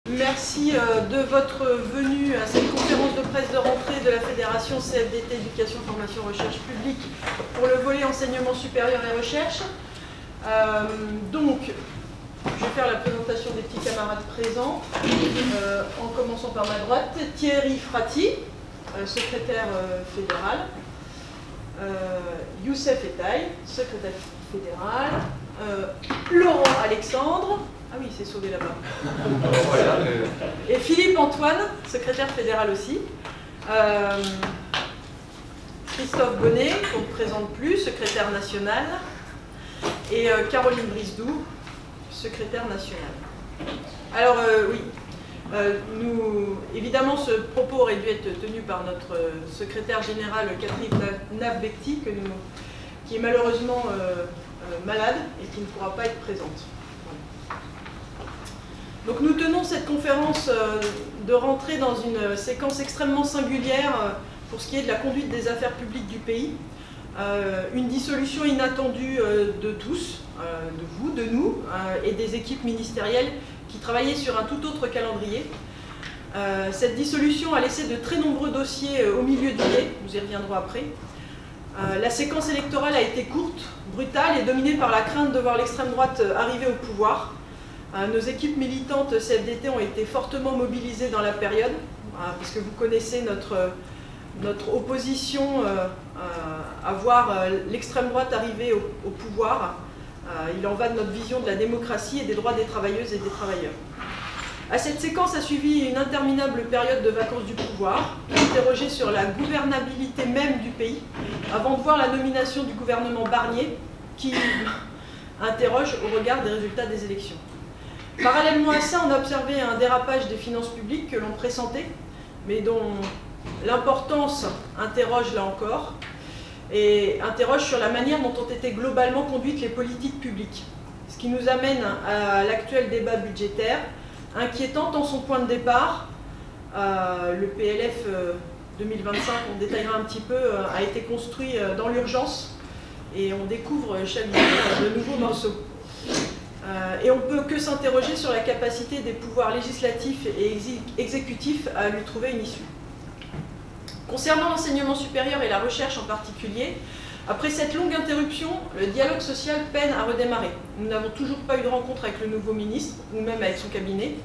Merci de votre venue à cette conférence de presse de rentrée de la Fédération CFDT Éducation, Formation, Recherche Publique pour le volet enseignement supérieur et recherche. Donc, je vais faire la présentation des petits camarades présents, en commençant par ma droite. Thierry Frati, secrétaire fédéral. Youssef Etaï, secrétaire fédéral. Laurent Alexandre. Ah oui, c'est sauvé là-bas. Et Philippe Antoine, secrétaire fédéral aussi. Christophe Bonnet, qu'on ne présente plus, secrétaire national. Et Caroline Brisdou, secrétaire national. Alors oui, évidemment ce propos aurait dû être tenu par notre secrétaire générale Catherine Nabekti, qui est malheureusement malade et qui ne pourra pas être présente. Donc nous tenons cette conférence de rentrée dans une séquence extrêmement singulière pour ce qui est de la conduite des affaires publiques du pays. Une dissolution inattendue de tous, de vous, de nous, et des équipes ministérielles qui travaillaient sur un tout autre calendrier. Cette dissolution a laissé de très nombreux dossiers au milieu du gué, nous y reviendrons après. La séquence électorale a été courte, brutale et dominée par la crainte de voir l'extrême droite arriver au pouvoir. Nos équipes militantes CFDT ont été fortement mobilisées dans la période, puisque vous connaissez notre opposition à voir l'extrême droite arriver au pouvoir. Il en va de notre vision de la démocratie et des droits des travailleuses et des travailleurs. À cette séquence a suivi une interminable période de vacances du pouvoir, interrogée sur la gouvernabilité même du pays, avant de voir la nomination du gouvernement Barnier, qui interroge au regard des résultats des élections. Parallèlement à ça, on a observé un dérapage des finances publiques que l'on pressentait, mais dont l'importance interroge là encore, et interroge sur la manière dont ont été globalement conduites les politiques publiques. Ce qui nous amène à l'actuel débat budgétaire, inquiétant en son point de départ. Le PLF 2025, on détaillera un petit peu, a été construit dans l'urgence, et on découvre chaque jour de nouveaux morceaux. Et on ne peut que s'interroger sur la capacité des pouvoirs législatifs et exécutifs à lui trouver une issue. Concernant l'enseignement supérieur et la recherche en particulier, après cette longue interruption, le dialogue social peine à redémarrer. Nous n'avons toujours pas eu de rencontre avec le nouveau ministre, ou même avec son cabinet.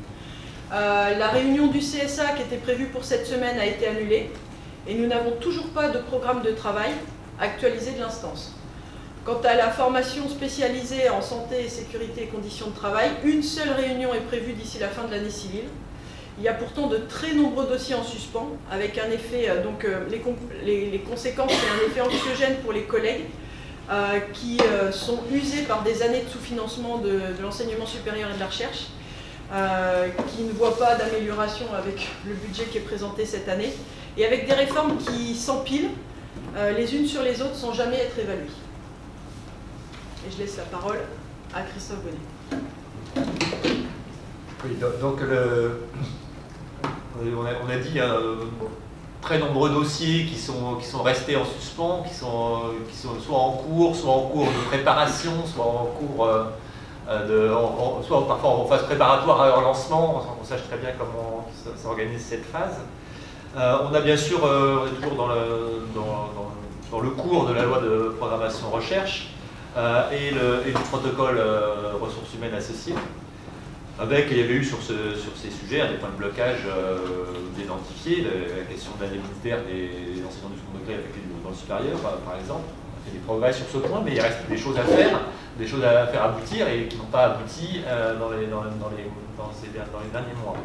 La réunion du CSA qui était prévue pour cette semaine a été annulée, et nous n'avons toujours pas de programme de travail actualisé de l'instance. Quant à la formation spécialisée en santé, sécurité et conditions de travail, une seule réunion est prévue d'ici la fin de l'année civile. Il y a pourtant de très nombreux dossiers en suspens, avec un effet, les conséquences, c'est un effet anxiogène pour les collègues qui sont usés par des années de sous-financement de l'enseignement supérieur et de la recherche, qui ne voient pas d'amélioration avec le budget qui est présenté cette année, et avec des réformes qui s'empilent les unes sur les autres sans jamais être évaluées. Et je laisse la parole à Christophe Bonnet. Oui, donc on a dit très nombreux dossiers qui sont restés en suspens, qui sont soit en cours de préparation, soit en cours soit parfois en phase préparatoire à leur lancement, sans qu'on sache très bien comment s'organise cette phase. On a bien sûr, on est toujours dans le cours de la loi de programmation recherche, et du protocole ressources humaines associées, il y avait eu sur ces sujets des points de blocage identifiés, la question de l'indemnitaire des enseignants du second degré affectés dans le supérieur, par exemple. On a fait des progrès sur ce point, mais il reste des choses à faire aboutir et qui n'ont pas abouti dans les derniers mois.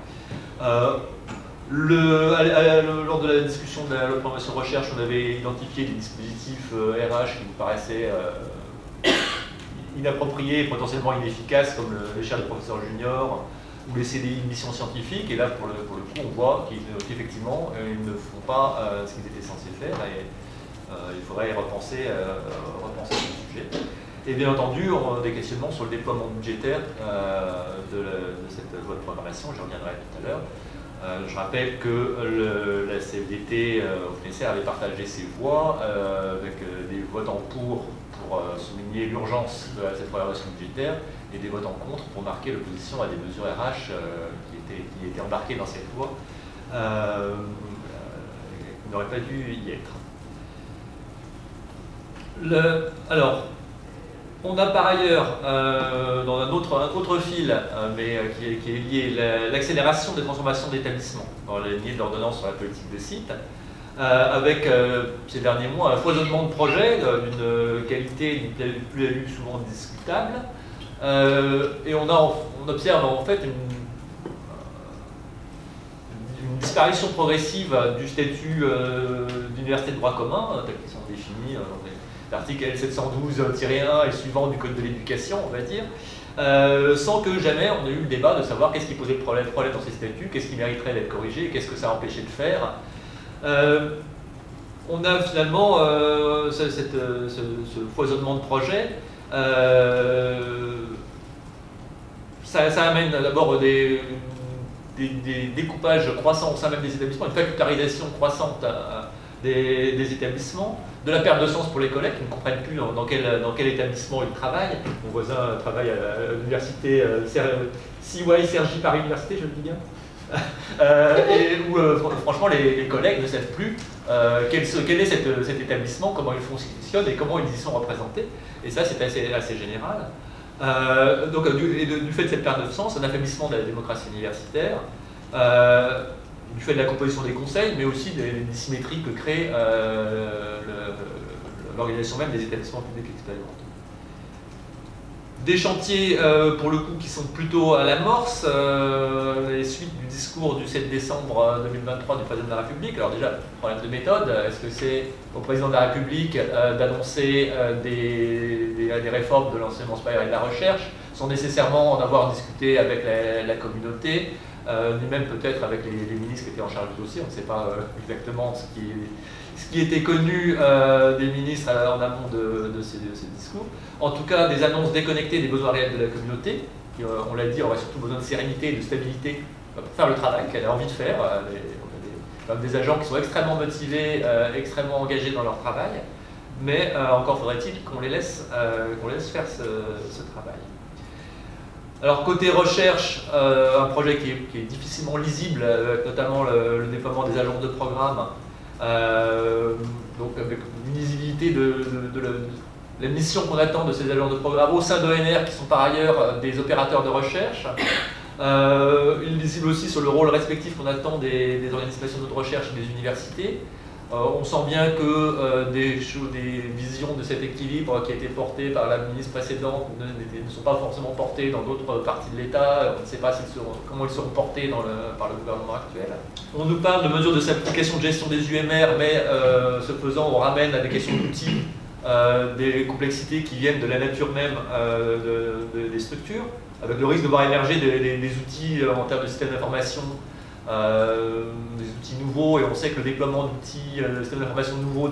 Lors de la discussion de la loi de programmation recherche, on avait identifié des dispositifs RH qui nous paraissaient inappropriés et potentiellement inefficaces, comme les chaires de professeurs juniors ou les CDI de mission scientifique. Et là, pour le coup, on voit qu'effectivement, ils ne font pas ce qu'ils étaient censés faire, et il faudrait repenser ce sujet. Et bien entendu, on a des questionnements sur le déploiement budgétaire de cette loi de programmation, j'y reviendrai tout à l'heure. Je rappelle que la CFDT au CNESER avait partagé ses voix avec des votes en pour pour souligner l'urgence de cette programmation budgétaire, et des votes en contre pour marquer l'opposition à des mesures RH qui étaient embarquées dans cette loi, qui n'auraient pas dû y être. Alors, on a par ailleurs, dans un autre fil, mais qui est lié, l'accélération des transformations d'établissements, dans la lignée de l'ordonnance sur la politique de site, avec ces derniers mois un foisonnement de projets d'une qualité, d'une plus-value souvent discutable, et on observe en fait une disparition progressive du statut d'université de droit commun, tels qu'ils sont définis dans l'article L712-1 et suivant du Code de l'éducation, on va dire, sans que jamais on ait eu le débat de savoir qu'est-ce qui posait problème dans ces statuts, qu'est-ce qui mériterait d'être corrigé, qu'est-ce que ça empêchait de faire. On a finalement ce foisonnement de projets. Ça amène d'abord des découpages croissants au sein même des établissements, une facultarisation croissante des établissements, de la perte de sens pour les collègues qui ne comprennent plus dans quel établissement ils travaillent. Mon voisin travaille à l'université CY Cergy Paris Université, je le dis bien. Et où franchement les collègues ne savent plus quel est cet établissement, comment il fonctionne et comment ils y sont représentés. Et ça c'est assez général. Donc du fait de cette perte de sens, un affaiblissement de la démocratie universitaire, du fait de la composition des conseils, mais aussi des dissymétries que crée l'organisation même des établissements publics expérimentaux. Des chantiers, pour le coup, qui sont plutôt à l'amorce, les suites du discours du 7 décembre 2023 du Président de la République. Alors déjà, problème de méthode, est-ce que c'est au Président de la République d'annoncer des réformes de l'enseignement supérieur et de la recherche, sans nécessairement en avoir discuté avec la communauté, ni même peut-être avec les ministres qui étaient en charge du dossier, on ne sait pas exactement ce qui était connu des ministres en amont de ces discours. En tout cas, des annonces déconnectées des besoins réels de la communauté, qui, on l'a dit, aurait surtout besoin de sérénité et de stabilité pour faire le travail qu'elle a envie de faire. On a des agents qui sont extrêmement motivés, extrêmement engagés dans leur travail, mais encore faudrait-il qu'on les laisse faire ce travail. Alors côté recherche, un projet qui est difficilement lisible, avec notamment le déploiement des agences de programme, donc avec une lisibilité de la mission qu'on attend de ces agences de programme au sein d'ONR qui sont par ailleurs des opérateurs de recherche. Lisible aussi sur le rôle respectif qu'on attend des organisations de recherche et des universités. On sent bien que des visions de cet équilibre qui a été porté par la ministre précédente ne sont pas forcément portées dans d'autres parties de l'État. On ne sait pas comment ils seront portés par le gouvernement actuel. On nous parle de mesures de simplification de gestion des UMR, mais ce faisant, on ramène à des questions d'outils, des complexités qui viennent de la nature même des structures, avec le risque de voir émerger des outils en termes de système d'information, des outils nouveaux, et on sait que le déploiement d'outils, de systèmes d'information nouveaux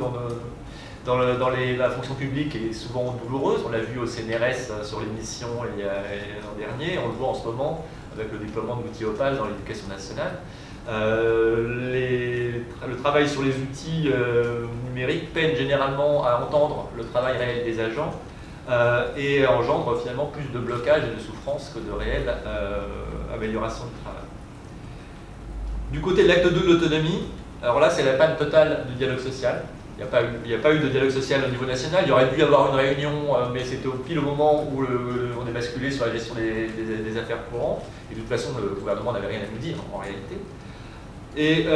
dans la fonction publique est souvent douloureuse. On l'a vu au CNRS sur l'émission l'an dernier, on le voit en ce moment avec le déploiement d'outils OPAS dans l'éducation nationale. Le travail sur les outils numériques peine généralement à entendre le travail réel des agents et engendre finalement plus de blocage et de souffrance que de réelle amélioration du travail. Du côté de l'acte 2 de l'autonomie, alors là c'est la panne totale du dialogue social. Il n'y a pas eu de dialogue social au niveau national. Il y aurait dû y avoir une réunion, mais c'était pile au moment où on est basculé sur la gestion des affaires courantes. Et de toute façon, le gouvernement n'avait rien à nous dire en réalité. Et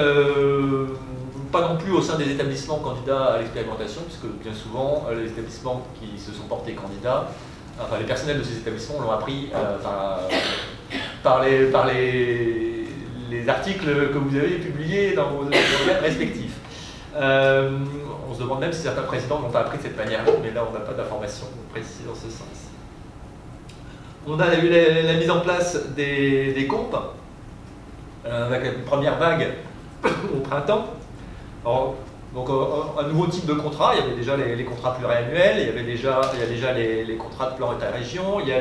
pas non plus au sein des établissements candidats à l'expérimentation, puisque bien souvent, les établissements qui se sont portés candidats, enfin les personnels de ces établissements l'ont appris par les articles que vous avez publiés dans vos domaines respectifs. On se demande même si certains présidents n'ont pas appris de cette manière-là, mais là on n'a pas d'informations précises dans ce sens. On a eu la mise en place des comptes, avec une première vague au printemps. Alors, donc un nouveau type de contrat, il y avait déjà les contrats pluriannuels, il y a déjà les contrats de plan État-région, il y a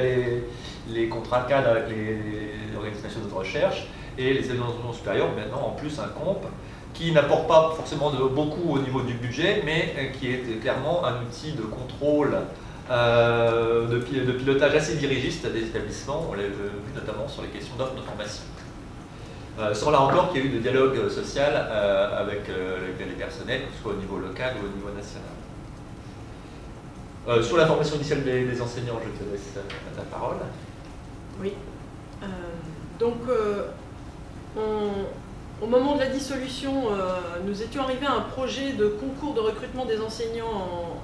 les contrats cadres avec les organisations de recherche, et les organisations supérieures ont maintenant en plus un comp qui n'apporte pas forcément beaucoup au niveau du budget, mais qui est clairement un outil de contrôle de pilotage assez dirigiste des établissements, on l'a vu notamment sur les questions d'offres de formation. Sans là encore qu'il y ait eu de dialogue social avec les personnels, que ce soit au niveau local ou au niveau national. Sur la formation initiale des enseignants, je te laisse la parole. Oui. Au moment de la dissolution, nous étions arrivés à un projet de concours de recrutement des enseignants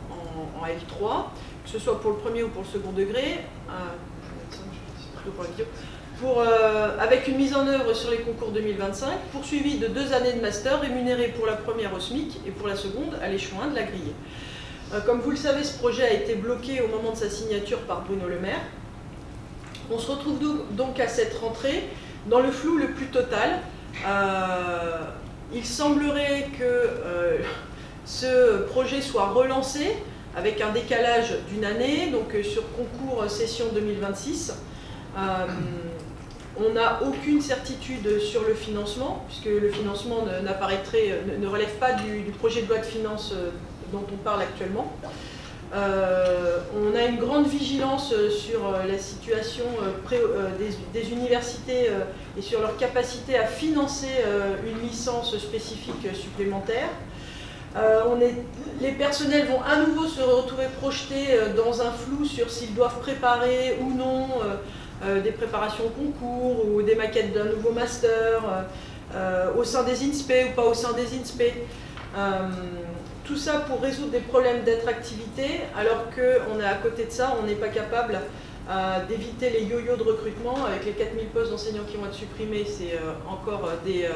en L3, que ce soit pour le premier ou pour le second degré, avec une mise en œuvre sur les concours 2025, poursuivi de 2 années de master rémunérés pour la première au SMIC et pour la seconde à l'échelon 1 de la grille. Comme vous le savez, ce projet a été bloqué au moment de sa signature par Bruno Le Maire. On se retrouve donc à cette rentrée dans le flou le plus total. Il semblerait que ce projet soit relancé avec un décalage d'1 année, donc sur concours session 2026. On n'a aucune certitude sur le financement, puisque le financement ne relève pas du projet de loi de finances dont on parle actuellement. On a une grande vigilance sur la situation des universités et sur leur capacité à financer une licence spécifique supplémentaire. Les personnels vont à nouveau se retrouver projetés dans un flou sur s'ils doivent préparer ou non des préparations au concours ou des maquettes d'un nouveau master au sein des INSPE ou pas au sein des INSPE. Tout ça pour résoudre des problèmes d'attractivité, alors qu'on est à côté de ça, on n'est pas capable d'éviter les yo-yo de recrutement. Avec les 4000 postes d'enseignants qui vont être supprimés, c'est encore des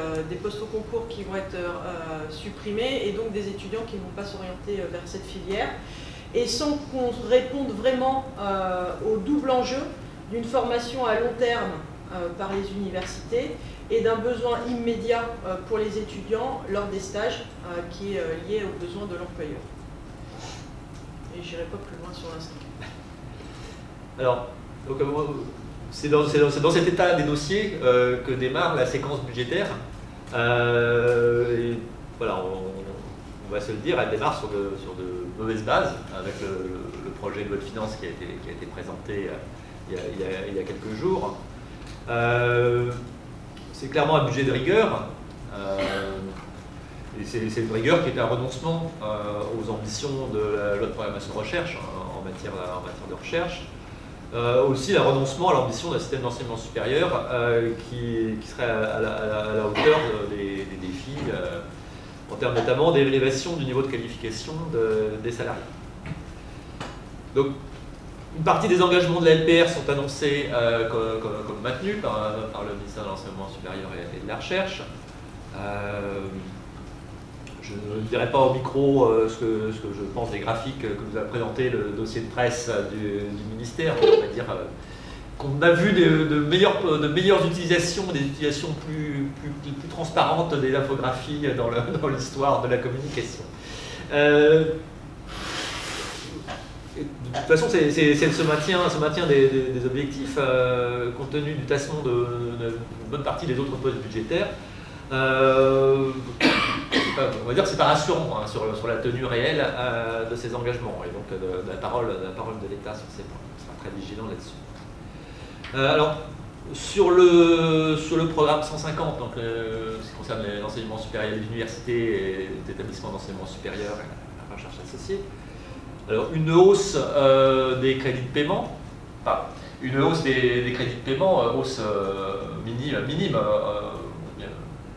postes au concours qui vont être supprimés, et donc des étudiants qui ne vont pas s'orienter vers cette filière. Et sans qu'on réponde vraiment au double enjeu d'une formation à long terme par les universités et d'un besoin immédiat pour les étudiants lors des stages qui est lié aux besoins de l'employeur. Et je n'irai pas plus loin sur l'instant. Alors, c'est dans cet état des dossiers que démarre la séquence budgétaire. Et voilà, on va se le dire, elle démarre sur de mauvaises bases, avec le projet de loi de finances qui a été présenté il y a quelques jours. C'est clairement un budget de rigueur, et c'est une rigueur qui est un renoncement aux ambitions de la loi de programmation de recherche en matière de recherche. Aussi un renoncement à l'ambition d'un système d'enseignement supérieur qui serait à la hauteur des défis, en termes notamment d'élévation du niveau de qualification des salariés. Donc, une partie des engagements de la LPR sont annoncés comme maintenus par le ministère de l'Enseignement supérieur et de la Recherche. Je ne dirai pas au micro ce que je pense des graphiques que nous a présenté le dossier de presse du ministère. On va dire qu'on a vu de meilleures utilisations, des utilisations plus transparentes des infographies dans l'histoire de la communication. De toute façon, c'est ce maintien des objectifs compte tenu du tassement d'une bonne partie des autres postes budgétaires. On va dire que c'est pas rassurant sur la tenue réelle de ces engagements et donc de la parole de l'État sur ces points. On sera très vigilant là-dessus. Alors, sur le programme 150, donc ce qui concerne l'enseignement supérieur, les universités et les établissements d'enseignement supérieur et la recherche associée. Alors, une hausse des crédits de paiement, enfin, une hausse des crédits de paiement, hausse minime,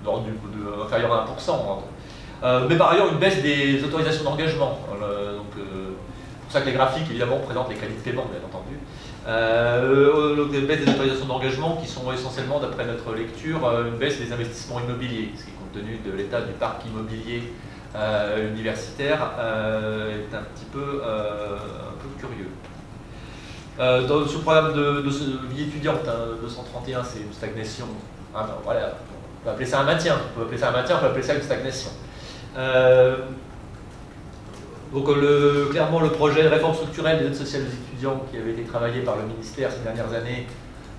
d'ordre inférieur à 1%. Mais par ailleurs, une baisse des autorisations d'engagement. C'est pour ça que les graphiques, évidemment, présentent les crédits de paiement, bien entendu. Une baisse des autorisations d'engagement qui sont essentiellement, d'après notre lecture, une baisse des investissements immobiliers, ce qui, compte tenu de l'état du parc immobilier universitaire, est un peu curieux. Dans ce programme de vie étudiante, 231, c'est une stagnation. Voilà, on peut appeler ça un maintien, on peut appeler ça une stagnation. Donc clairement, le projet de réforme structurelle des aides sociales des étudiants qui avait été travaillé par le ministère ces dernières années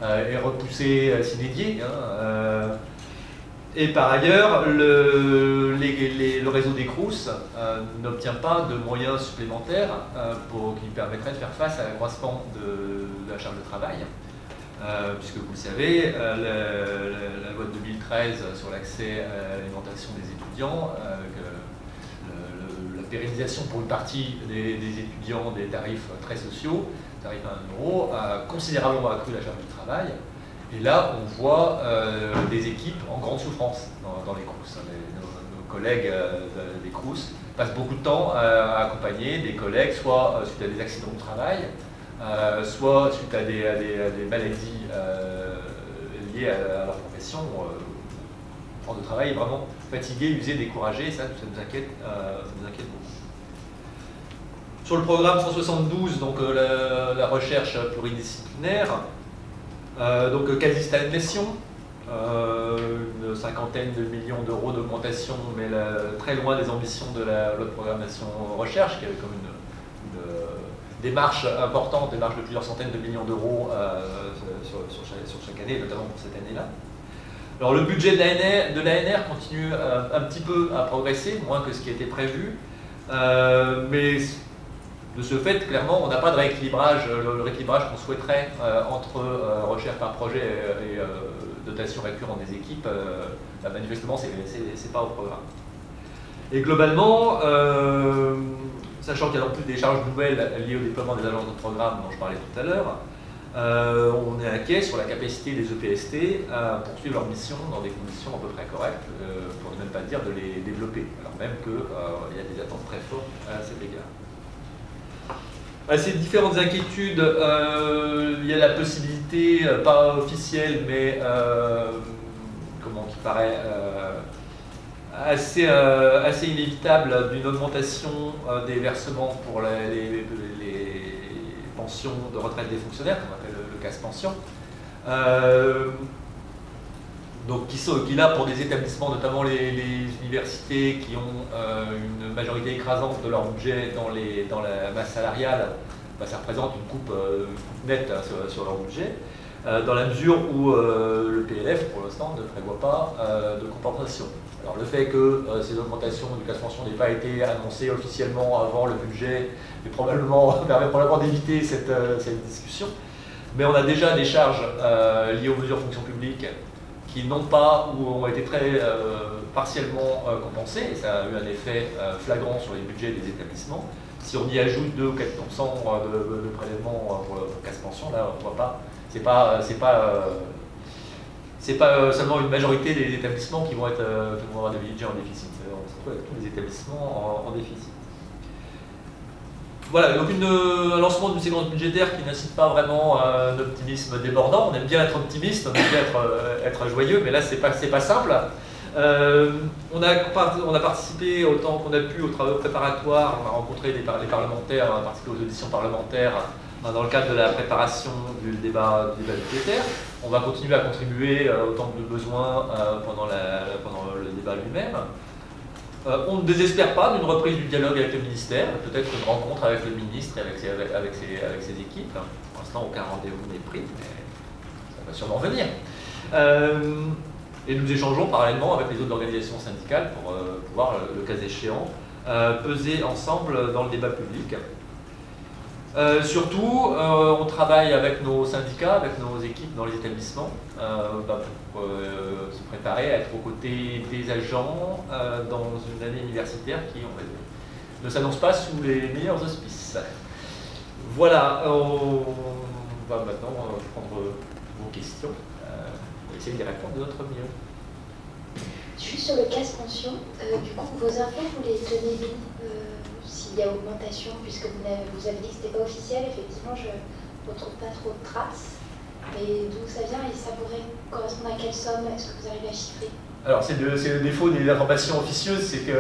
est repoussé sine die. Et par ailleurs, le réseau des Crous n'obtient pas de moyens supplémentaires qui permettraient de faire face à l'accroissement de la charge de travail. Puisque vous le savez, la loi de 2013 sur l'accès à l'alimentation des étudiants, la pérennisation pour une partie des étudiants des tarifs très sociaux, tarifs à 1 euro, a considérablement accru la charge du travail. Et là, on voit des équipes en grande souffrance dans les Crous. Nos collègues des Crous passent beaucoup de temps à accompagner des collègues, soit suite à des accidents de travail, soit suite à des maladies liées à leur profession. Le force de travail est vraiment fatigué, usé, découragé, et ça nous inquiète beaucoup. Sur le programme 172, donc la recherche pluridisciplinaire, donc quasi-stagnation, une cinquantaine de millions d'euros d'augmentation, mais très loin des ambitions de la loi de programmation recherche, qui avait comme une démarche importante, démarche de plusieurs centaines de millions d'euros sur chaque année, notamment pour cette année-là. Alors le budget de l'ANR continue un petit peu à progresser, moins que ce qui était prévu, mais de ce fait, clairement, on n'a pas de rééquilibrage, le rééquilibrage qu'on souhaiterait entre recherche par projet et dotation récurrente des équipes, manifestement, c'est pas au programme. Et globalement, sachant qu'il y a en plus des charges nouvelles liées au déploiement des agences de programme dont je parlais tout à l'heure, on est inquiet sur la capacité des EPST à poursuivre leur mission dans des conditions à peu près correctes, pour ne même pas dire de les développer, alors même qu'il y a des attentes très fortes à cet égard. À ces différentes inquiétudes, il y a la possibilité, pas officielle, mais qui paraît assez inévitable, d'une augmentation des versements pour les pensions de retraite des fonctionnaires, qu'on appelle le casse-pension. Donc qui là pour des établissements, notamment les universités qui ont une majorité écrasante de leur budget dans la masse salariale, ça représente une coupe nette sur leur budget, dans la mesure où le PLF pour l'instant ne prévoit pas de compensation. Alors le fait que ces augmentations du casse-pension n'aient pas été annoncées officiellement avant le budget permet probablement d'éviter cette discussion, mais on a déjà des charges liées aux mesures de fonction publique qui n'ont pas ou ont été très partiellement compensées, et ça a eu un effet flagrant sur les budgets des établissements. Si on y ajoute 2 ou 4% de prélèvement pour casse-pension, là on voit pas, c'est pas seulement une majorité des établissements qui vont avoir des budgets en déficit, on se retrouve avec tous les établissements en déficit. Voilà, donc un lancement d'une séquence budgétaire qui n'incite pas vraiment à un optimisme débordant. On aime bien être optimiste, on aime bien être joyeux, mais là c'est pas simple. On a participé autant qu'on a pu aux travaux préparatoires, on a rencontré les parlementaires, on a participé aux auditions parlementaires dans le cadre de la préparation du débat budgétaire. On va continuer à contribuer autant que de besoin pendant le débat lui-même. On ne désespère pas d'une reprise du dialogue avec le ministère, peut-être une rencontre avec le ministre et avec ses équipes. Pour l'instant, aucun rendez-vous n'est pris, mais ça va sûrement venir. Et nous échangeons parallèlement avec les autres organisations syndicales pour pouvoir, le cas échéant, peser ensemble dans le débat public. Surtout, on travaille avec nos syndicats, avec nos équipes dans les établissements, pour se préparer à être aux côtés des agents dans une année universitaire qui, on va dire, ne s'annonce pas sous les meilleurs auspices. Voilà, on va maintenant prendre vos questions. On va essayer d'y répondre de notre mieux. Juste sur le casse-pension, du coup, vos infos, vous les tenez d'où s'il y a augmentation, puisque vous avez dit que ce n'était pas officiel, effectivement, je ne retrouve pas trop de traces. Mais d'où ça vient et ça pourrait correspondre à quelle somme? Est-ce que vous arrivez à chiffrer? Alors, c'est le défaut des informations officieuses, c'est que.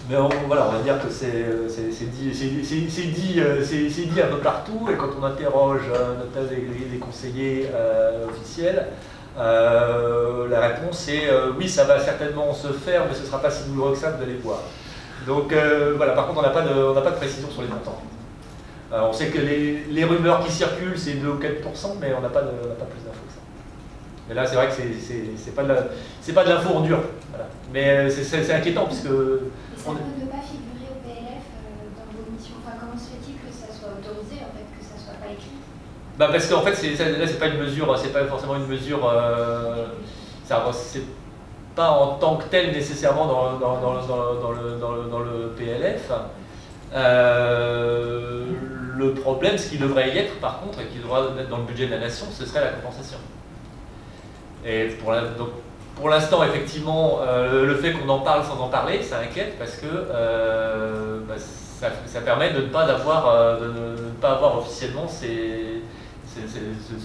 Mais voilà, on va dire que c'est dit un peu partout, et quand on interroge notamment les conseillers officiels, la réponse est oui, ça va certainement se faire, mais ce ne sera pas si douloureux que ça, vous allez voir. Donc voilà, par contre, on n'a pas de précision sur les montants. On sait que les rumeurs qui circulent, c'est 2 ou 4%, mais on n'a pas plus d'infos que ça. Mais là, c'est vrai que c'est pas de l'info en dur. Voilà. Mais c'est inquiétant puisque... Mais ça ne peut pas figurer au PLF dans vos missions. Enfin, comment se fait-il que ça soit autorisé, en fait, que ça soit pas écrit? Bah parce qu'en fait, là, c'est pas une mesure, c'est pas forcément une mesure... c'est pas en tant que tel nécessairement dans le PLF. Le problème, ce qui devrait y être par contre, et qui devrait être dans le budget de la nation, ce serait la compensation. Et pour l'instant, effectivement, le fait qu'on en parle sans en parler, ça inquiète parce que ça permet de ne pas avoir officiellement ce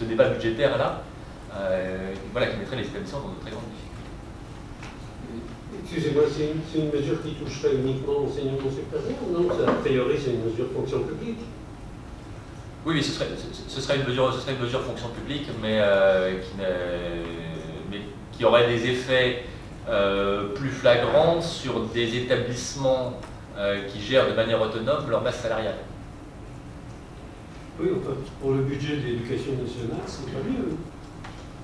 débat budgétaire-là, voilà, qui mettrait les établissements dans de très grandes difficultés. Excusez-moi, c'est une mesure qui toucherait uniquement l'enseignement supérieur? Non, a priori, c'est une mesure fonction publique. Oui, ce serait une mesure fonction publique, mais qui aurait des effets plus flagrants sur des établissements qui gèrent de manière autonome leur masse salariale. Oui, enfin, pour le budget de l'éducation nationale, c'est pas mieux.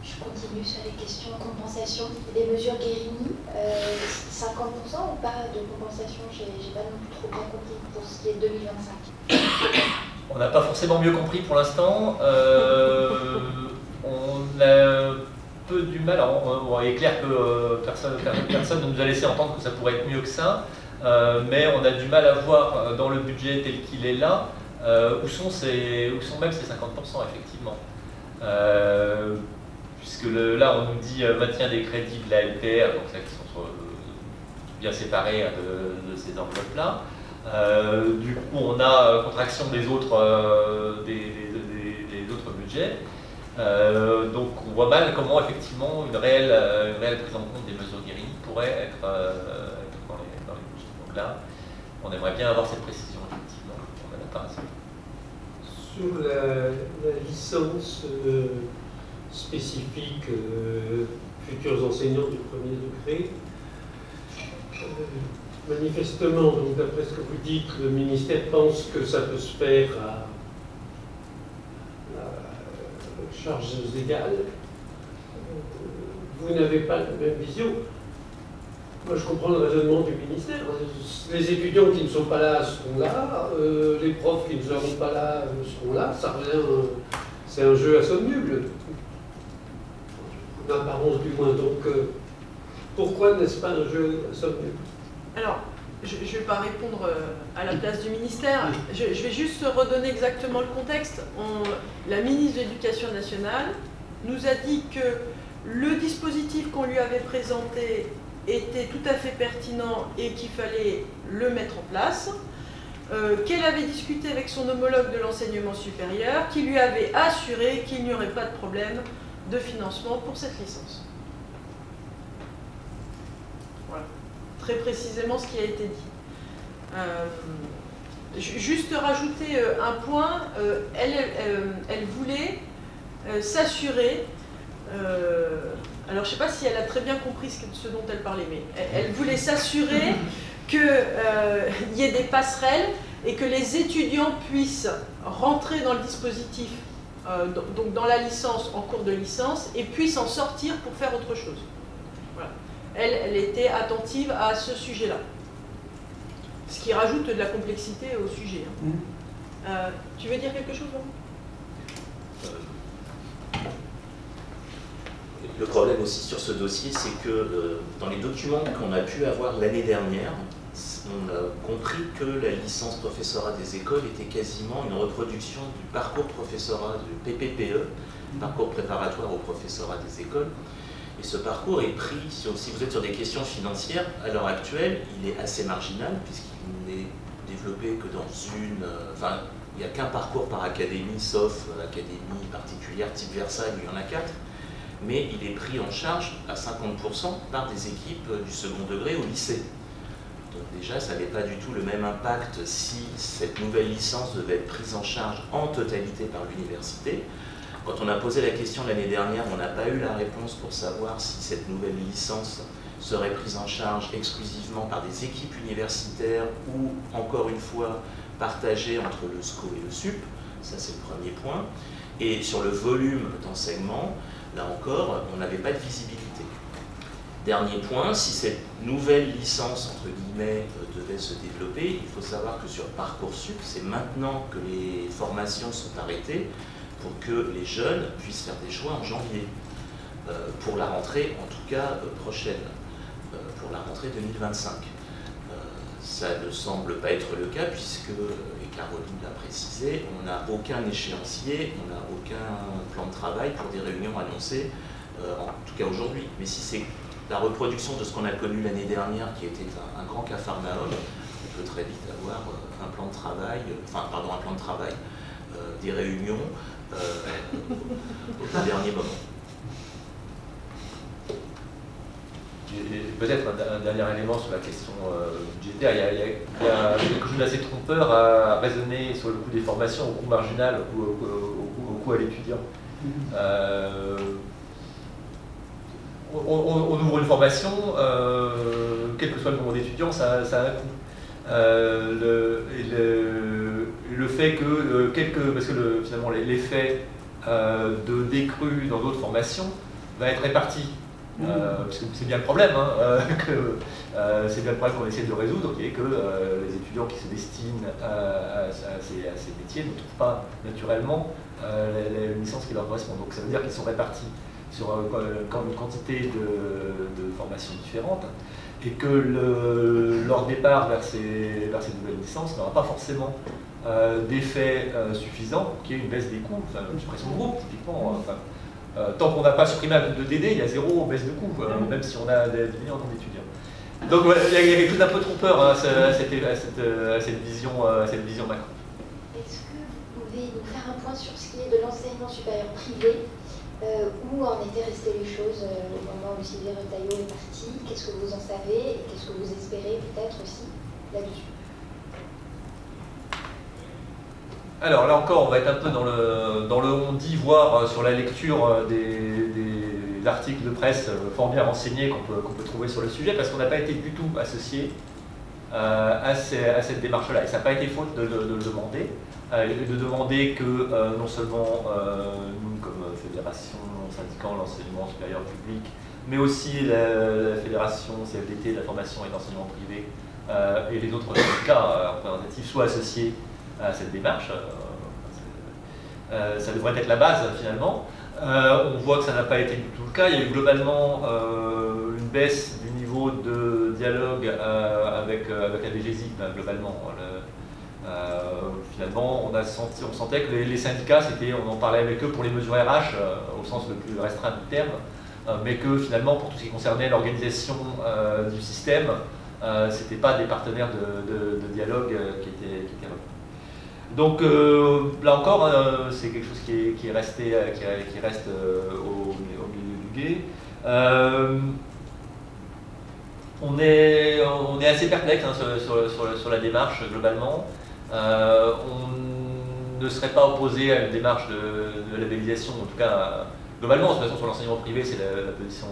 Je continue sur les questions de compensation. Les mesures Guérini, 50% ou pas de compensation? J'ai pas non plus trop bien compris pour ce qui est 2025. On n'a pas forcément mieux compris pour l'instant. On a peu du mal. Il est clair que personne ne nous a laissé entendre que ça pourrait être mieux que ça, mais on a du mal à voir dans le budget tel qu'il est là où sont même ces 50% effectivement. Puisque là on nous dit maintien des crédits de la LPR, donc là qui sont bien séparés de ces enveloppes-là. Du coup, on a contraction des autres budgets. Donc, on voit mal comment, effectivement, une réelle prise en compte des mesures Guérini pourrait être dans les budgets. Donc là, on aimerait bien avoir cette précision, effectivement. On n'en a pas assez. Sur la licence spécifique futurs enseignants du premier degré, manifestement, donc d'après ce que vous dites, le ministère pense que ça peut se faire à charges égales. Vous n'avez pas la même vision. Moi, je comprends le raisonnement du ministère. Les étudiants qui ne sont pas là seront là, les profs qui ne seront pas là seront là. Ça revient, c'est un jeu à somme nulle, en apparence du moins. Donc, pourquoi n'est-ce pas un jeu à somme nulle? Alors, je ne vais pas répondre à la place du ministère. Je vais juste redonner exactement le contexte. La ministre de l'Éducation nationale nous a dit que le dispositif qu'on lui avait présenté était tout à fait pertinent et qu'il fallait le mettre en place, qu'elle avait discuté avec son homologue de l'enseignement supérieur, qui lui avait assuré qu'il n'y aurait pas de problème de financement pour cette licence. Voilà. Très précisément ce qui a été dit. Juste rajouter un point, elle voulait s'assurer, alors je ne sais pas si elle a très bien compris ce dont elle parlait, mais elle voulait s'assurer qu'il y ait des passerelles et que les étudiants puissent rentrer dans le dispositif, donc dans la licence, en cours de licence, et puissent en sortir pour faire autre chose. Voilà. Elle était attentive à ce sujet-là. Ce qui rajoute de la complexité au sujet. Tu veux dire quelque chose, Laurent ? Le problème aussi sur ce dossier, c'est que dans les documents qu'on a pu avoir l'année dernière, on a compris que la licence professorat des écoles était quasiment une reproduction du parcours professorat du PPPE, parcours préparatoire au professorat des écoles. Et ce parcours est pris, si vous êtes sur des questions financières, à l'heure actuelle, il est assez marginal, puisqu'il n'est développé que dans enfin, il n'y a qu'un parcours par académie, sauf académie particulière type Versailles, où il y en a 4. Mais il est pris en charge à 50% par des équipes du second degré au lycée. Donc déjà, ça n'avait pas du tout le même impact si cette nouvelle licence devait être prise en charge en totalité par l'université. Quand on a posé la question l'année dernière, on n'a pas eu la réponse pour savoir si cette nouvelle licence serait prise en charge exclusivement par des équipes universitaires ou, encore une fois, partagée entre le SCO et le SUP. Ça, c'est le premier point. Et sur le volume d'enseignement, Là encore, on n'avait pas de visibilité. Dernier point, si cette nouvelle licence, entre guillemets, devait se développer, il faut savoir que sur Parcoursup, c'est maintenant que les formations sont arrêtées pour que les jeunes puissent faire des choix en janvier, pour la rentrée, en tout cas, prochaine, pour la rentrée 2025. Ça ne semble pas être le cas, puisque, et Caroline l'a précisé, on n'a aucun échéancier, on n'a aucun plan de travail pour des réunions annoncées, en tout cas aujourd'hui. Mais si c'est la reproduction de ce qu'on a connu l'année dernière, qui était un grand capharnaüm, on peut très vite avoir un plan de travail, des réunions au dernier moment. Peut-être un dernier élément sur la question budgétaire. Il y a quelque chose d'assez trompeur à raisonner sur le coût des formations au coût marginal, au coût à l'étudiant. On ouvre une formation, quel que soit le nombre d'étudiants, ça a un coût. Le fait que, parce que finalement l'effet de décrue dans d'autres formations va être réparti. Parce que c'est bien le problème, c'est bien le problème qu'on essaie de résoudre, qui est que les étudiants qui se destinent à ces métiers ne trouvent pas naturellement les licences qui leur correspondent. Donc ça veut dire qu'ils sont répartis sur une quantité de formations différentes, et que leur départ vers ces nouvelles licences n'aura pas forcément d'effet suffisant pour qu'il y ait une baisse des coûts, une suppression de groupe, typiquement. Tant qu'on n'a pas supprimé un de DD, il y a zéro baisse de coût, même si on a des millions d'étudiants. Donc voilà, il y a quelque chose d'un peu trompeur à cette vision macro. Est-ce que vous pouvez nous faire un point sur ce qui est de l'enseignement supérieur privé, où en étaient restées les choses au moment où Sylvie Retailleau est partie? Qu'est-ce que vous en savez et qu'est-ce que vous espérez peut-être aussi là-dessus? Alors là encore, on va être un peu dans le on-dit, voire sur la lecture des articles de presse fort bien renseignés qu'on peut trouver sur le sujet, parce qu'on n'a pas été du tout associé à cette démarche-là. Et ça n'a pas été faute de le demander, et de demander que non seulement nous, comme fédération syndiquant l'enseignement supérieur public, mais aussi la fédération CFDT de la formation et de l'enseignement privé, et les autres syndicats représentatifs soient associés à cette démarche. Ça devrait être la base finalement. On voit que ça n'a pas été du tout le cas. Il y a eu globalement une baisse du niveau de dialogue avec la DGSI, globalement. Finalement, on sentait que les syndicats, on en parlait avec eux pour les mesures RH, au sens le plus restreint du terme, mais que finalement, pour tout ce qui concernait l'organisation du système, ce n'étaient pas des partenaires de dialogue qui étaient là. Donc là encore, c'est quelque chose qui reste au milieu du gué. On est assez perplexe sur la démarche globalement. On ne serait pas opposé à une démarche de labellisation, en tout cas globalement. De toute façon, sur l'enseignement privé, c'est la position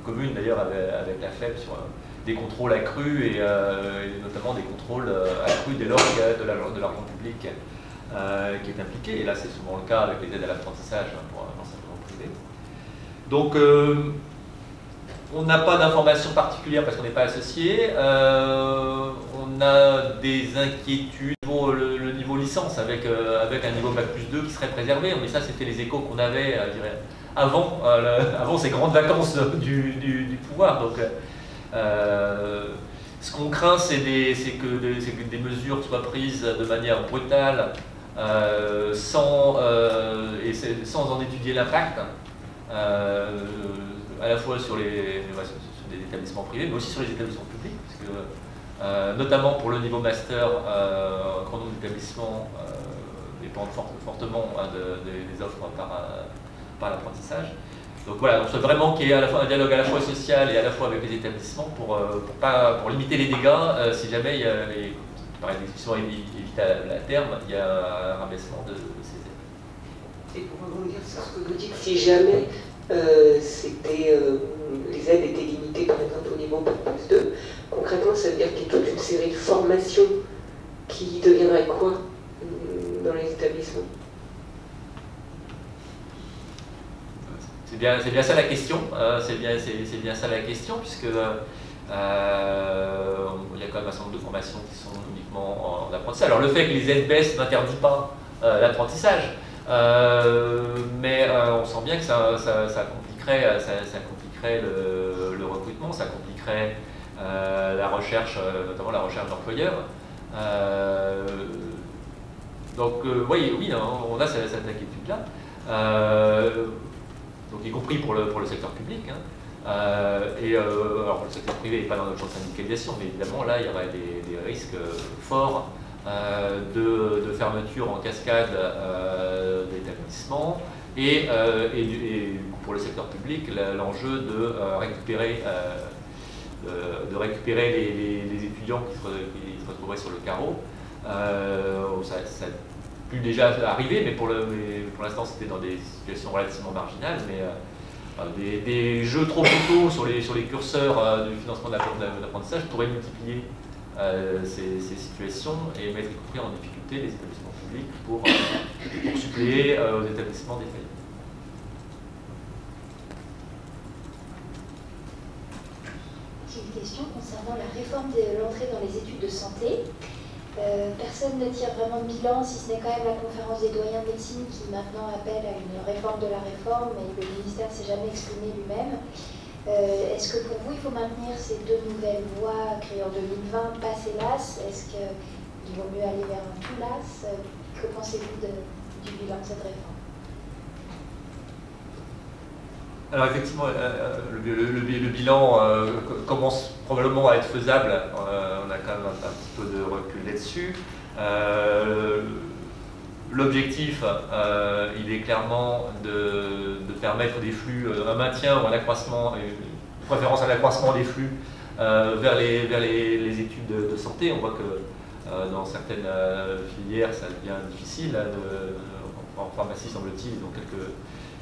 commune d'ailleurs avec la FEB sur des contrôles accrus et notamment des contrôles accrus dès lors qu'il y a de l'argent public qui est impliqué. Et là, c'est souvent le cas avec les aides à l'apprentissage pour l'enseignement privé. Donc, on n'a pas d'informations particulières parce qu'on n'est pas associé. On a des inquiétudes pour le niveau licence avec un niveau Bac+2 qui serait préservé. Mais ça, c'était les échos qu'on avait, je dirais, avant ces grandes vacances du pouvoir. Donc, ce qu'on craint, c'est que des mesures soient prises de manière brutale, sans en étudier l'impact, à la fois sur des établissements privés, mais aussi sur les établissements publics, parce que, notamment pour le niveau master, un grand nombre d'établissements dépendent fortement des offres par l'apprentissage. Donc voilà, on souhaite vraiment qu'il y ait à la fois un dialogue à la fois social et à la fois avec les établissements pour limiter les dégâts si jamais il y a par l'exécution évitable à terme, il y a un rabaissement de ces aides. Et pour rebondir sur ce que vous dites, si jamais les aides étaient limitées par exemple au niveau Bac+2, concrètement ça veut dire qu'il y a toute une série de formations qui deviendraient quoi dans les établissements? C'est bien ça la question, c'est bien ça la question, puisque il y a quand même un certain nombre de formations qui sont uniquement en apprentissage. Alors le fait que les ZBES n'interdit pas l'apprentissage, mais on sent bien que ça compliquerait le recrutement, ça compliquerait la recherche, notamment la recherche d'employeurs. Donc oui, on a cette inquiétude-là. Donc y compris pour le secteur public. Alors le secteur privé n'est pas dans notre champ de syndicalisation, mais évidemment là il y aurait des risques forts de fermeture en cascade d'établissements et pour le secteur public l'enjeu de récupérer les étudiants qui se retrouveraient sur le carreau. Ça plus déjà arrivé, mais pour l'instant c'était dans des situations relativement marginales, mais des jeux trop tôt sur les curseurs du financement de l'apprentissage pourraient multiplier ces situations et mettre y compris en difficulté les établissements publics pour suppléer aux établissements défaillants. J'ai une question concernant la réforme de l'entrée dans les études de santé. Personne ne tire vraiment de bilan, si ce n'est quand même la conférence des doyens de médecine qui maintenant appelle à une réforme de la réforme, mais le ministère ne s'est jamais exprimé lui-même. Est-ce que pour vous, il faut maintenir ces deux nouvelles voies créées en 2020, PASS et LAS? Est-ce qu'il vaut mieux aller vers un tout LAS? Que pensez-vous du bilan de cette réforme? Alors effectivement, le bilan commence probablement à être faisable. On a quand même un petit peu de recul là-dessus. L'objectif, il est clairement de permettre des flux, un maintien ou un accroissement, une préférence à l'accroissement des flux vers les études de santé. On voit que dans certaines filières, ça devient difficile. En pharmacie, semble-t-il, ils ont quelques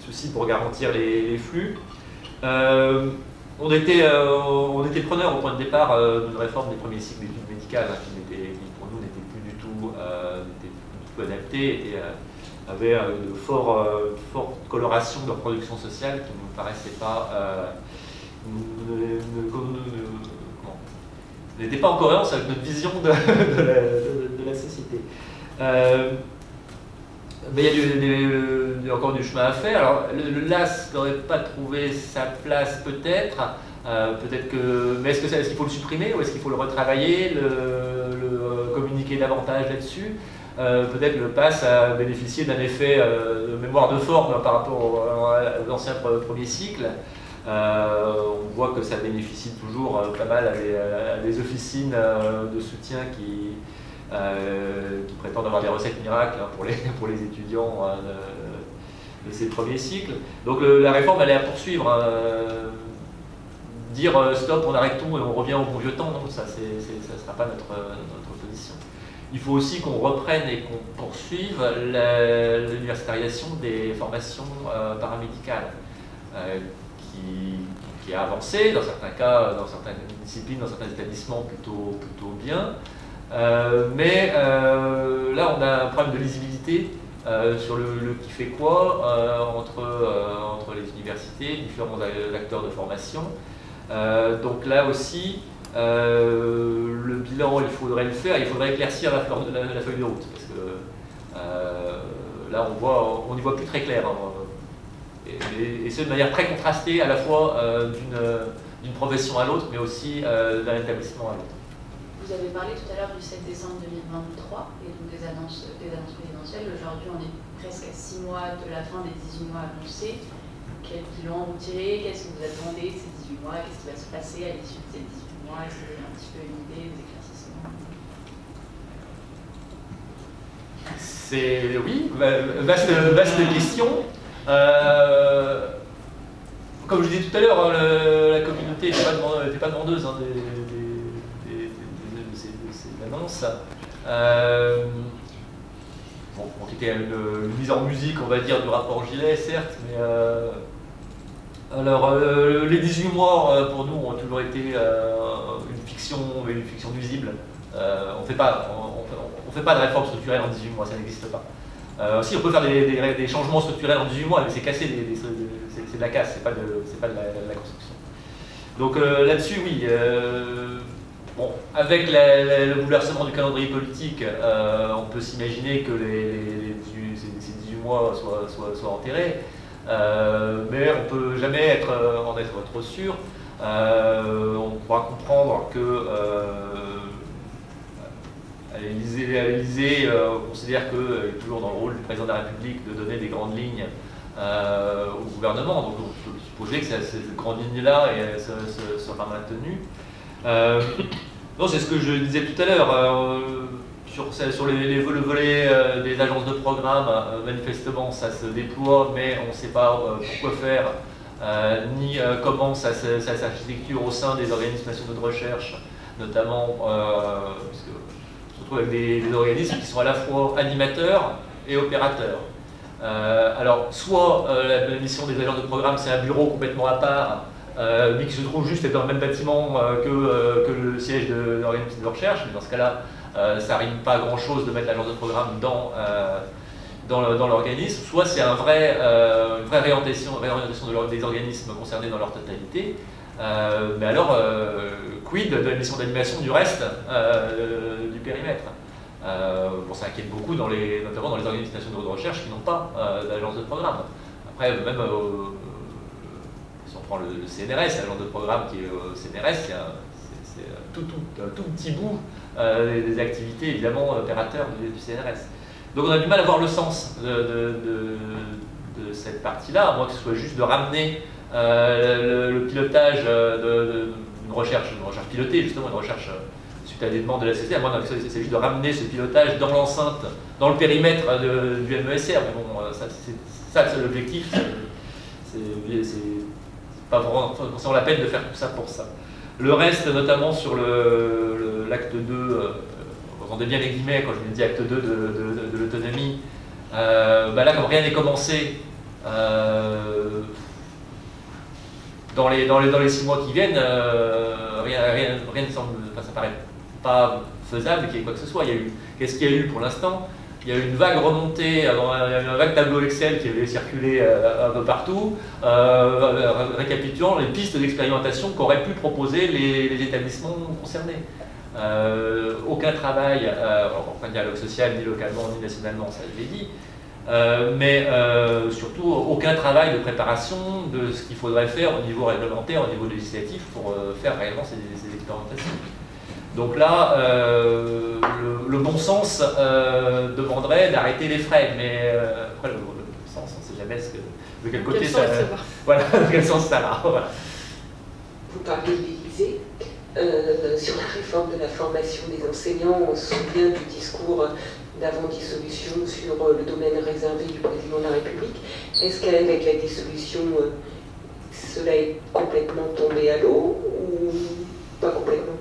soucis pour garantir les flux. On était preneurs au point de départ d'une réforme des premiers cycles d'études médicales qui pour nous n'était plus du tout adaptée et avait une forte coloration de reproduction sociale qui ne nous paraissait pas n'était pas en cohérence avec notre vision de la société. Mais il y a encore du chemin à faire. Alors, le LAS n'aurait pas trouvé sa place peut-être. Mais est-ce qu'il faut le supprimer ou est-ce qu'il faut le retravailler, le communiquer davantage là-dessus? Peut-être le PASS a bénéficié d'un effet de mémoire de forme par rapport aux anciens premiers cycles. On voit que ça bénéficie toujours pas mal à des officines de soutien qui prétendent avoir des recettes miracles pour les étudiants de ces premiers cycles. Donc la réforme elle est à poursuivre. Dire stop, on arrête tout et on revient au bon vieux temps, non, ça ne sera pas notre position. Il faut aussi qu'on reprenne et qu'on poursuive l'universitarisation des formations paramédicales qui a avancé, dans certains cas, dans certaines disciplines, dans certains établissements plutôt bien. Mais là, on a un problème de lisibilité sur le qui fait quoi entre les universités, différents acteurs de formation. Donc là aussi, le bilan, il faudrait le faire, il faudrait éclaircir la feuille de route, parce que là, on n'y voit plus très clair. Hein, et c'est de manière très contrastée, à la fois d'une profession à l'autre, mais aussi d'un établissement à l'autre. Vous avez parlé tout à l'heure du 7 décembre 2023 et donc des annonces présidentielles. Aujourd'hui, on est presque à 6 mois de la fin des 18 mois annoncés. Quel bilan vous tirez? Qu'est-ce que vous attendez de ces 18 mois? Qu'est-ce qui va se passer à l'issue de ces 18 mois? Est-ce que vous avez un petit peu une idée, des éclaircissements? Oui, vaste question. Comme je disais tout à l'heure, la communauté n'était pas demandeuse hein, de ces annonces. Bon, c'était une mise en musique, on va dire, du rapport Gillet, certes, mais alors les 18 mois pour nous ont toujours été une fiction nuisible. On ne fait pas de réforme structurelle en 18 mois, ça n'existe pas. Aussi, on peut faire des changements structurels en 18 mois, mais c'est casser, c'est de la casse, c'est pas de la construction. Donc là-dessus, oui. Bon, avec le bouleversement du calendrier politique, on peut s'imaginer que ces 18 mois soient enterrés, mais on ne peut jamais en être trop sûr. On pourra comprendre que à l'Élysée, on considère qu'il est toujours dans le rôle du président de la République de donner des grandes lignes au gouvernement. Donc on peut supposer que cette grande ligne-là sera maintenue. Non, c'est ce que je disais tout à l'heure. Sur le volet des agences de programme, manifestement ça se déploie, mais on ne sait pas pourquoi faire, ni comment ça s'architecture au sein des organismes nationaux de recherche, notamment puisque on se retrouve avec des organismes qui sont à la fois animateurs et opérateurs. Alors, soit la mission des agences de programme, c'est un bureau complètement à part, mais qui se trouve juste dans le même bâtiment que le siège de l'organisme de recherche, mais dans ce cas-là, ça rime pas grand-chose de mettre l'agence de programme dans l'organisme, soit c'est une vraie réorientation des organismes concernés dans leur totalité, mais alors, quid de la mission d'animation du reste du périmètre? Bon, ça inquiète beaucoup, notamment dans les organismes nationaux de recherche qui n'ont pas d'agence de programme. Après, même si on prend le CNRS, l'agence de programme qui est au CNRS, c'est un tout petit bout des activités, évidemment, opérateurs du CNRS. Donc on a du mal à voir le sens de cette partie-là, à moins que ce soit juste de ramener le pilotage d'une recherche pilotée, justement, une recherche suite à des demandes de la société, à moins que c'est juste de ramener ce pilotage dans l'enceinte, dans le périmètre du MESR. Mais bon, ça c'est l'objectif, c'est pas vraiment la peine de faire tout ça pour ça. Le reste, notamment sur l'acte 2, vous entendez bien les guillemets quand je dis acte 2 de l'autonomie, là, comme rien n'est commencé, dans les 6 mois qui viennent, rien ne semble, enfin, ça paraît pas faisable qu'il y ait quoi que ce soit. Qu'est-ce qu'il y a eu pour l'instant? Il y a eu une vague remontée, un vague tableau Excel qui avait circulé un peu partout, récapitulant les pistes d'expérimentation qu'auraient pu proposer les établissements concernés. Aucun travail, pas de dialogue social, ni localement, ni nationalement, ça je l'ai dit, mais surtout aucun travail de préparation de ce qu'il faudrait faire au niveau réglementaire, au niveau législatif, pour faire réellement ces expérimentations. Donc là, le bon sens demanderait d'arrêter les frais, mais après le bon sens, on ne sait jamais de quel côté ça va. Voilà, de quel sens ça va. Voilà. Vous parlez de l'Élysée. Sur la réforme de la formation des enseignants, on se souvient du discours d'avant-dissolution sur le domaine réservé du président de la République. Est-ce qu'avec la dissolution, cela est complètement tombé à l'eau ou pas complètement?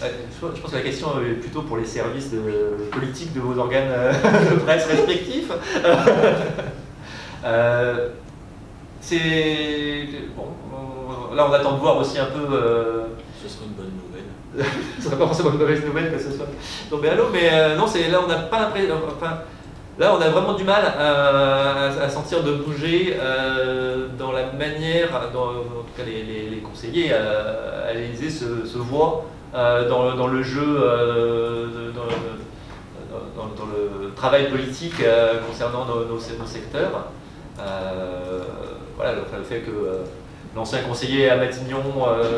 Je pense que la question est plutôt pour les services politiques de vos organes de presse respectifs. Bon, là on attend de voir aussi un peu. Ce serait une bonne nouvelle. Ce serait pas forcément une mauvaise nouvelle que ce soit tombé à l'eau, mais non, là on n'a pas l'impression. Enfin, là on a vraiment du mal à sentir de bouger dans la manière, en tout cas les conseillers à l'Élysée se voient dans le jeu, dans le travail politique concernant nos secteurs. Voilà, le fait que l'ancien conseiller à Matignon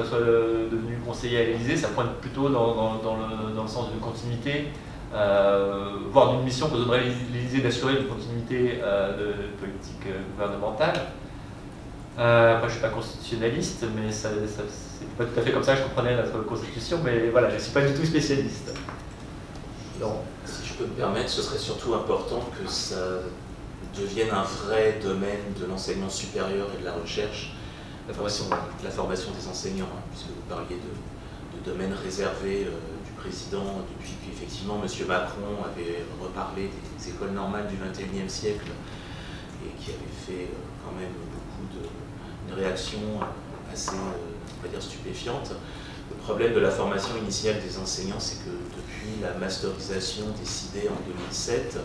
soit devenu conseiller à l'Élysée, ça pointe plutôt dans le sens d'une continuité, voire d'une mission que donnerait l'Élysée d'assurer une continuité de politique gouvernementale. Après, je ne suis pas constitutionnaliste, mais c'est pas tout à fait comme ça que je comprenais notre constitution, mais voilà, je ne suis pas du tout spécialiste. Non. Si je peux me permettre, ce serait surtout important que ça devienne un vrai domaine de l'enseignement supérieur et de la recherche, la formation des enseignants, hein, puisque vous parliez de domaine réservé du président depuis qu'effectivement M. Macron avait reparlé des écoles normales du XXIe siècle et qui avait fait quand même beaucoup une réaction assez, on va dire, stupéfiante. problème de la formation initiale des enseignants, c'est que depuis la masterisation décidée en 2007,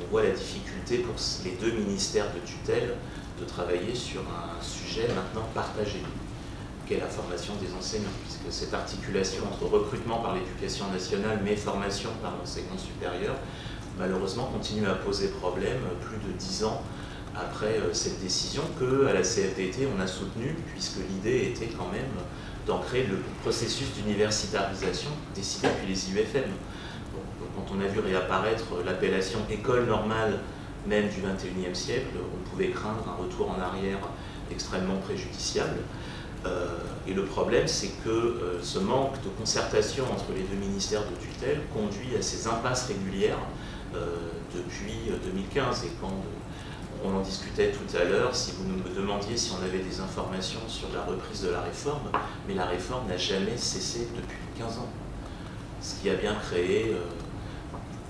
on voit la difficulté pour les deux ministères de tutelle de travailler sur un sujet maintenant partagé, qu'est la formation des enseignants, puisque cette articulation entre recrutement par l'éducation nationale mais formation par l'enseignement supérieur, malheureusement continue à poser problème plus de 10 ans après cette décision qu'à la CFDT on a soutenue, puisque l'idée était quand même d'ancrer le processus d'universitarisation décidé depuis les IUFM. Donc, quand on a vu réapparaître l'appellation école normale même du XXIe siècle, on pouvait craindre un retour en arrière extrêmement préjudiciable. Et le problème, c'est que ce manque de concertation entre les deux ministères de tutelle conduit à ces impasses régulières depuis 2015. Et quand on en discutait tout à l'heure, si vous me demandiez si on avait des informations sur la reprise de la réforme, mais la réforme n'a jamais cessé depuis 15 ans. Ce qui a bien créé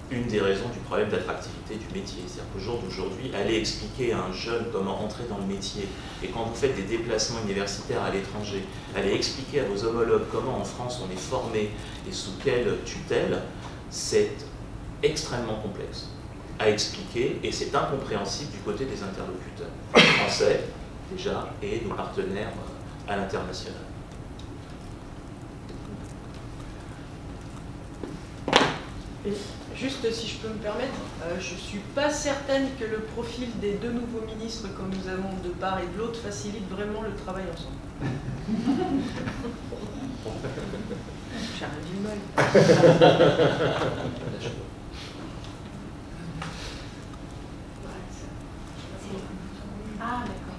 une des raisons du problème d'attractivité du métier. C'est-à-dire qu'au jour d'aujourd'hui, aller expliquer à un jeune comment entrer dans le métier, et quand vous faites des déplacements universitaires à l'étranger, aller expliquer à vos homologues comment en France on est formé et sous quelle tutelle, c'est extrêmement complexe à expliquer et c'est incompréhensible du côté des interlocuteurs français déjà et nos partenaires à l'international. Et juste si je peux me permettre, je ne suis pas certaine que le profil des deux nouveaux ministres que nous avons de part et de l'autre facilite vraiment le travail ensemble. J'ai un du mal. Ah, d'accord.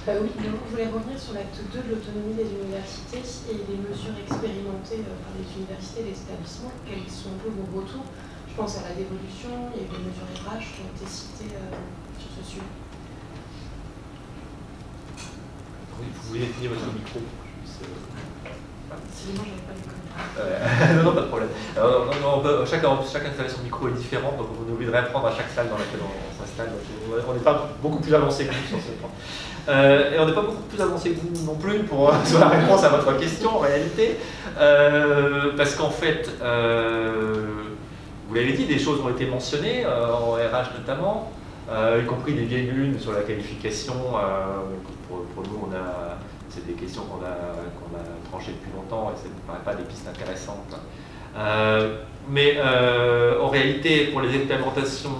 Oui, donc je voulais revenir sur l'acte 2 de l'autonomie des universités et les mesures expérimentées par les universités et les établissements. Quels sont un peu vos retours? Je pense à la dévolution et les mesures RH qui ont été citées sur ce sujet. Oui, vous voulez finir votre micro? Sinon, je n'avais pas les commentaires. Non, pas de problème. Alors, chaque installation micro est différente, donc on est obligé de réapprendre à chaque salle dans laquelle on s'installe. On n'est pas beaucoup plus avancé que vous sur ce point. Et on n'est pas beaucoup plus avancé que vous non plus sur la réponse à votre question en réalité. Parce qu'en fait, vous l'avez dit, des choses ont été mentionnées, en RH notamment, y compris des vieilles lunes sur la qualification. Pour nous, c'est des questions qu'on a tranchées depuis longtemps et ça ne nous paraît pas des pistes intéressantes. Mais en réalité, pour les expérimentations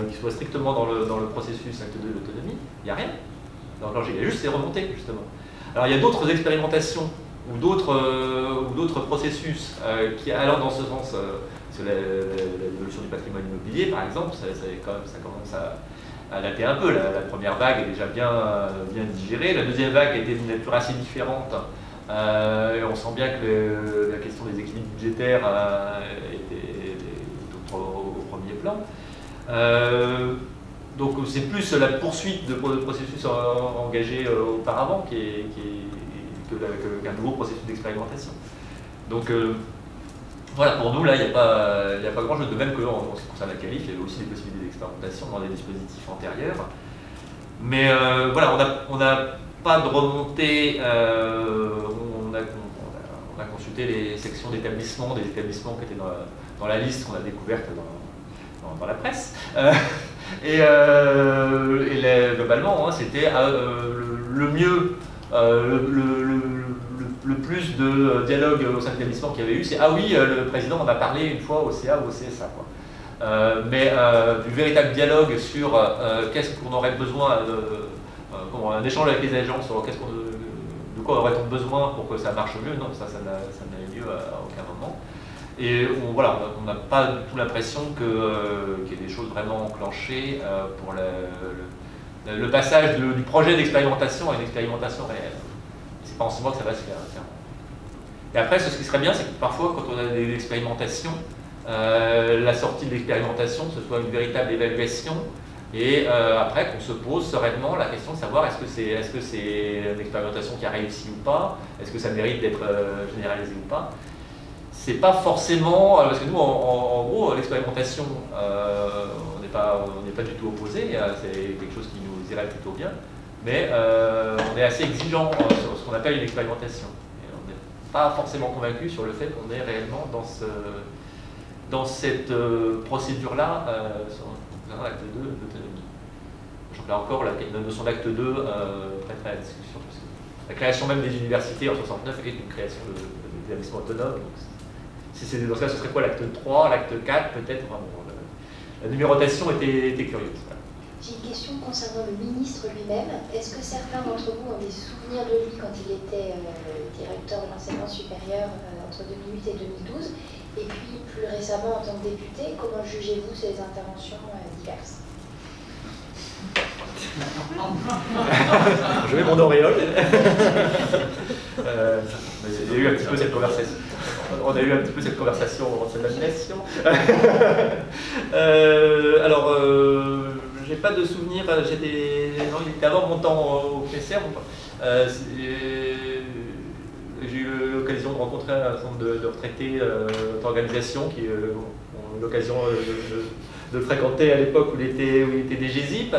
qui soient strictement dans le processus acte 2 de l'autonomie, il n'y a rien. Donc, il y a juste ces remontées, justement. Alors, il y a d'autres expérimentations ou d'autres processus qui allant dans ce sens. Sur l'évolution du patrimoine immobilier, par exemple, ça commence à dater un peu. La première vague est déjà bien digérée. La deuxième vague était d'une nature assez différente. Et on sent bien que la question des équilibres budgétaires était au premier plan. Donc c'est plus la poursuite de processus engagés auparavant qu'un nouveau processus d'expérimentation. Donc voilà, pour nous, là, il n'y a pas grand-chose de même que en ce qui concerne la qualif. Il y avait aussi des possibilités d'expérimentation dans des dispositifs antérieurs. Mais voilà, on n'a pas de remontée. On a consulté les sections d'établissements, des établissements qui étaient dans la liste qu'on a découverte dans la presse. Globalement, hein, c'était le mieux, le plus de dialogue au sein de l'établissement qu'il y avait eu, c'est « Ah oui, le président en a parlé une fois au CA ou au CSA ». Mais du véritable dialogue sur qu'est-ce qu'on aurait besoin, un échange avec les agents sur de quoi aurait-on besoin pour que ça marche mieux, non, ça n'a eu lieu à aucun moment. Et on n'a pas du tout l'impression qu'il y ait des choses vraiment enclenchées pour le passage du projet d'expérimentation à une expérimentation réelle. C'est pas en ce moment que ça va se faire. Et après, ce qui serait bien, c'est que parfois, quand on a des expérimentations, la sortie de l'expérimentation, ce soit une véritable évaluation, et après qu'on se pose sereinement la question de savoir est-ce que c'est une expérimentation qui a réussi ou pas, est-ce que ça mérite d'être généralisé ou pas. C'est pas forcément, parce que nous, en gros, l'expérimentation, on n'est pas du tout opposé, c'est quelque chose qui nous irait plutôt bien, mais on est assez exigeant sur ce qu'on appelle une expérimentation. Et on est pas forcément convaincus sur le fait qu'on est réellement dans cette procédure-là sur l'acte 2 d'autonomie. Là encore, la notion d'acte 2 prêterait à la discussion. Parce que la création même des universités en 69 est une création d'établissements autonomes. Donc, si c'est dans ce cas, ce serait quoi l'acte 3, l'acte 4 peut-être la numérotation était curieuse. Voilà. J'ai une question concernant le ministre lui-même. Est-ce que certains d'entre vous ont des souvenirs de lui quand il était directeur de l'enseignement supérieur entre 2008 et 2012? Et puis, plus récemment, en tant que député, comment jugez-vous ces interventions diverses? Je mets mon auréole. Il y a eu un petit peu cette conversation. On a eu un petit peu cette conversation en cette animation. Alors, j'ai pas de souvenir. Non, il était avant mon temps au PCR. J'ai eu l'occasion de rencontrer un certain nombre de retraités d'organisations qui ont eu l'occasion de le fréquenter à l'époque où il était des GESIP.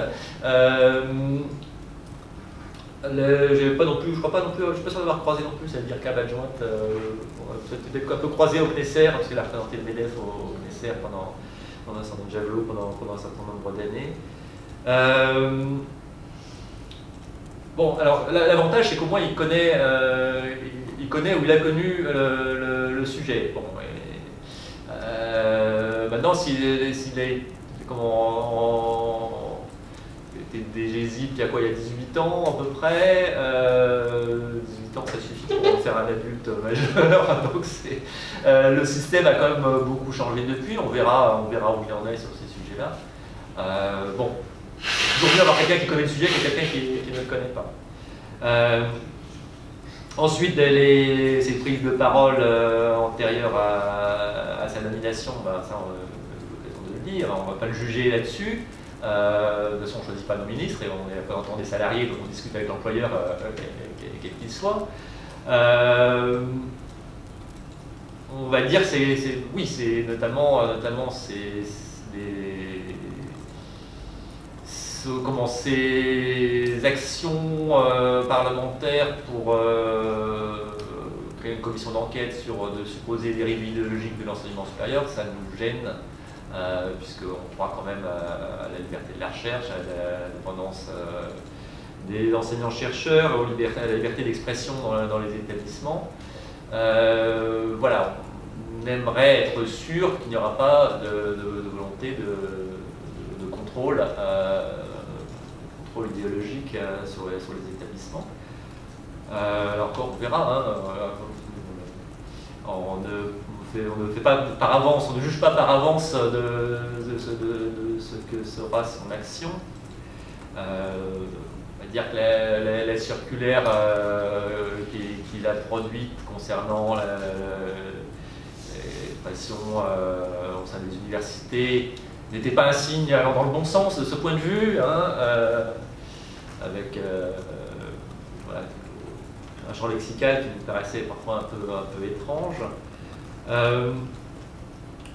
Je crois pas non plus, je suis pas sûr d'avoir croisé non plus, c'est-à-dire CAB adjointe, peut-être un peu croisé au CNESER, parce qu'il a représenté le MEDEF au CNESER pendant un certain nombre de javelots, pendant un certain nombre d'années. Bon, alors l'avantage c'est qu'au moins il connaît ou il a connu le sujet. Bon, maintenant, s'il est était des GESIP il y a quoi, il y a 18 ans à peu près, 18 ans ça suffit pour faire un adulte majeur, donc le système a quand même beaucoup changé depuis, on verra où il en est sur ces sujets-là. Bon, c'est toujours mieux d'avoir quelqu'un qui connaît le sujet que quelqu'un qui ne le connaît pas. Ensuite, ces prises de parole antérieures à sa nomination, ça on a l'occasion de le dire, on ne va pas le juger là-dessus. De toute façon, on ne choisit pas nos ministres et on est représentant des salariés, donc on discute avec l'employeur, quel qu'il soit. On va dire que oui, c'est notamment ces actions parlementaires pour créer une commission d'enquête sur de supposées dérives idéologiques de l'enseignement supérieur, ça nous gêne, puisqu'on croit quand même à la liberté de la recherche, à l'indépendance des enseignants-chercheurs, à la liberté d'expression dans les établissements. Voilà, on aimerait être sûr qu'il n'y aura pas de volonté de contrôle idéologique sur les établissements. Alors on verra, on ne fait pas par avance, on ne juge pas par avance de ce que sera son action. On va dire que la circulaire qu'il a produite concernant l'expression au sein des universités n'était pas un signe allant dans le bon sens de ce point de vue, avec voilà, un champ lexical qui nous paraissait parfois un peu étrange.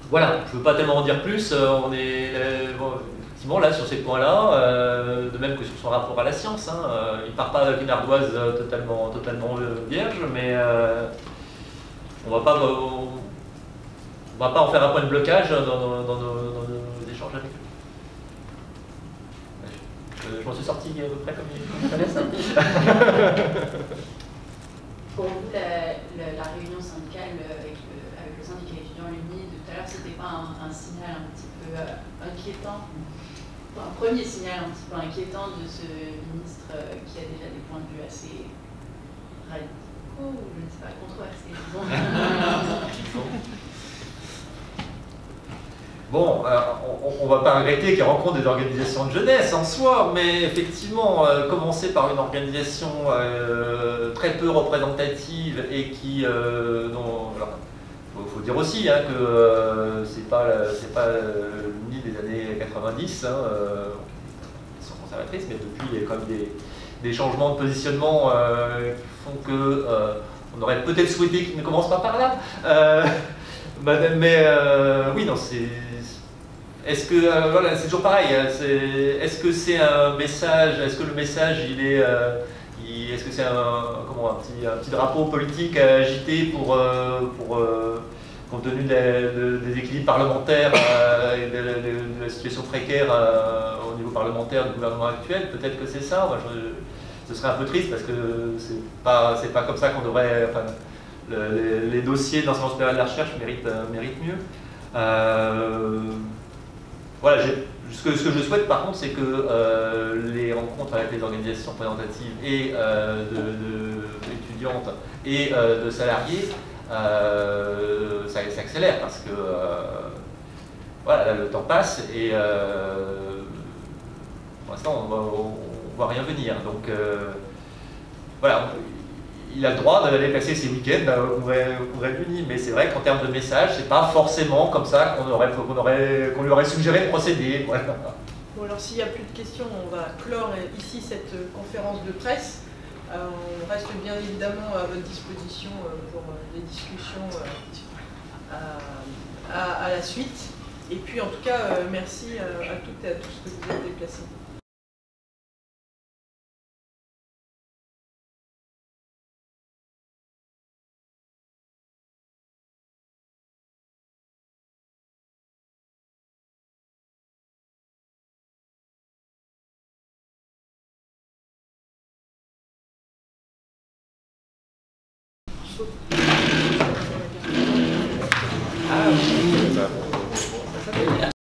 Voilà, je ne veux pas tellement en dire plus, on est effectivement là sur ces points-là, de même que sur son rapport à la science, il ne part pas avec une ardoise totalement vierge, mais on ne va pas en faire un point de blocage dans nos échanges avec eux. Je m'en suis sorti à peu près comme il fallait ça. Pour vous, la réunion syndicale avec le syndicat étudiant uni de tout à l'heure, c'était pas un signal un petit peu inquiétant, un premier signal un petit peu inquiétant de ce ministre qui a déjà des points de vue assez radicaux, ou je ne sais pas, controversés, disons. Bon, on ne va pas regretter qu'il rencontre des organisations de jeunesse en soi, mais effectivement, commencer par une organisation très peu représentative et qui, faut dire aussi que c'est pas ni des années 90, elles sont conservatrices, mais depuis il y a quand même des changements de positionnement qui font que on aurait peut-être souhaité qu'ils ne commencent pas par là. Mais oui, non, est-ce que, voilà, c'est toujours pareil, est-ce que c'est un message, est-ce que le message il Est-ce que c'est un petit drapeau politique à agiter pour compte tenu des équilibres parlementaires et de la situation précaire au niveau parlementaire du gouvernement actuel? Peut-être que c'est ça. Moi, ce serait un peu triste parce que c'est pas comme ça qu'on devrait. Enfin, les dossiers de l'enseignement supérieur de la recherche méritent mieux. Voilà, ce que je souhaite par contre, c'est que les rencontres avec les organisations représentatives et étudiantes et de salariés ça s'accélère parce que voilà, là, le temps passe et pour l'instant on voit rien venir. Donc voilà, il a le droit d'aller passer ses week-ends au Royaume-Uni, mais c'est vrai qu'en termes de message, c'est pas forcément comme ça qu'on lui aurait suggéré de procéder. Voilà. Bon, alors s'il n'y a plus de questions, on va clore ici cette conférence de presse. On reste bien évidemment à votre disposition pour les discussions à la suite. Et puis en tout cas, merci à toutes et à tous que vous êtes déplacés.